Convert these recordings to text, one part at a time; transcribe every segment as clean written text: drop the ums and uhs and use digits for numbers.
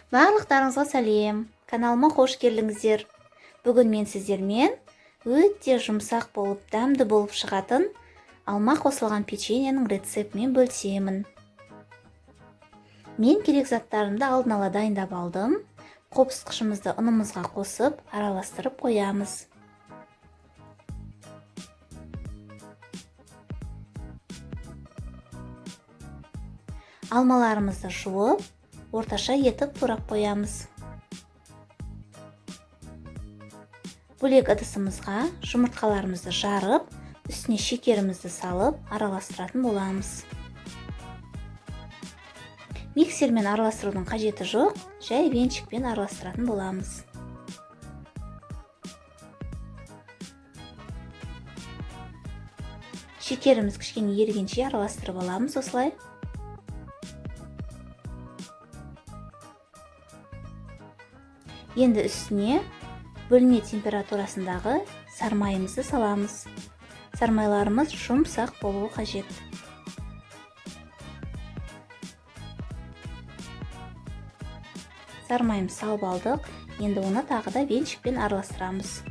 Барлықтарыңызға сәлем. Каналыма қош келдіңіздер. Бүгін мен сіздермен өте жұмсақ болып, дәмді болып шығатын алма қосылған печеньенің рецептімен бөлісемін. Мен керек заттарымды алдын ала дайындап алдым. Қопсытқышымызды ұнымызға қосып, араластырып қоямыз. Алмаларымызды жуып, орташа етіп турап қоямыз. Бөлек ыдысымызға жұмыртқаларымызды жарып, үстіне шекерімізді салып, араластыратын боламыз. Миксермен араластырудың қажеті жоқ, жай венчикпен араластыратын боламыз. Шекеріміз кішкене ерігенше араластырып аламыз осылай. Енді үстіне бөлме температурасындағы сармайымызды саламыз. Сармайларымыз жұмсақ болуы қажет. Сармайымыз салып алдық. Енді оны тағы да венчикпен араластырамыз.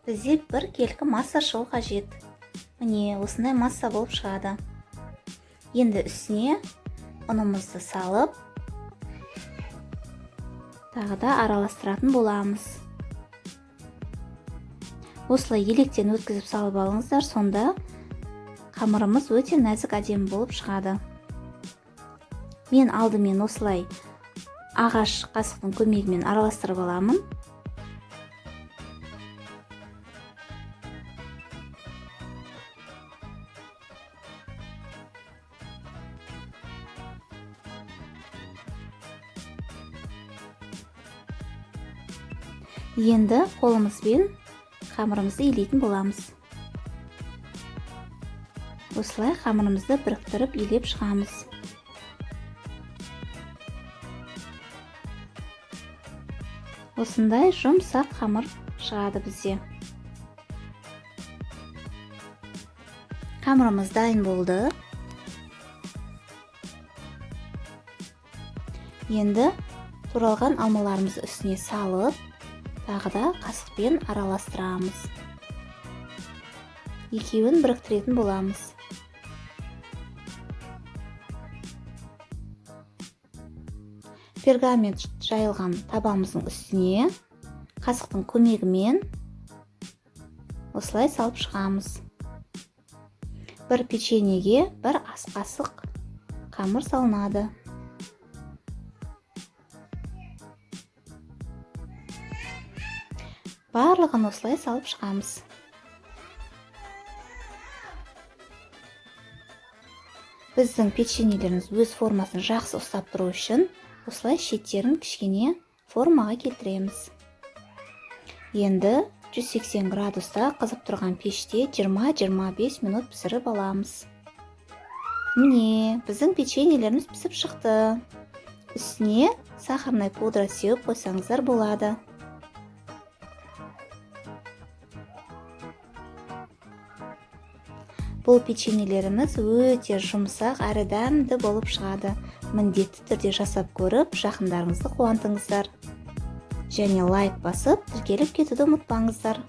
Бізде бір келкі масса шығу қажет. Міне, осындай масса болып шығады. Енді үстіне ұнымызды салып, тағы да араластыратын боламыз. Осылай електен өткізіп салып алыңыздар, сонда қамырымыз өте нәзік әдемі болып шығады. Мен алдымен осылай ағаш қасықтың көмегімен араластырып аламын. Енді қолымызбен қамырымызды илейтін боламыз. Осылай қамырымызды біріктіріп илеп шығамыз. Осындай жұмсақ қамыр шығады бізде. Қамырымыз дайын болды. Енді туралған алмаларымызды үстіне салып, тағы да қасықпен араластырамыз. Екеуін біріктіретін боламыз. Пергамент жайылған табамыздың үстіне қасықтың көмегімен осылай салып шығамыз. Бір печеньеге бір ас қасық қамыр салынады. Барлығын осылай салып шығамыз. Біздің печеньелеріміз өз формасын жақсы ұстап тұру үшін осылай шеттерін кішкене формаға келтіреміз. Енді 180 градуста қызып тұрған пеште 20-25 минут пісіріп аламыз. Міне, біздің печеньелеріміз пісіп шықты. Үстіне сахарный пудра сеуіп қойсаңыздар болады. Бұл печеньелеріміз өте жұмсақ әрі дәмді болып шығады. Міндетті түрде жасап көріп, жақындарыңызды қуантыңыздар. Және лайк басып, тіркеліп кетуді ұмытпаңыздар.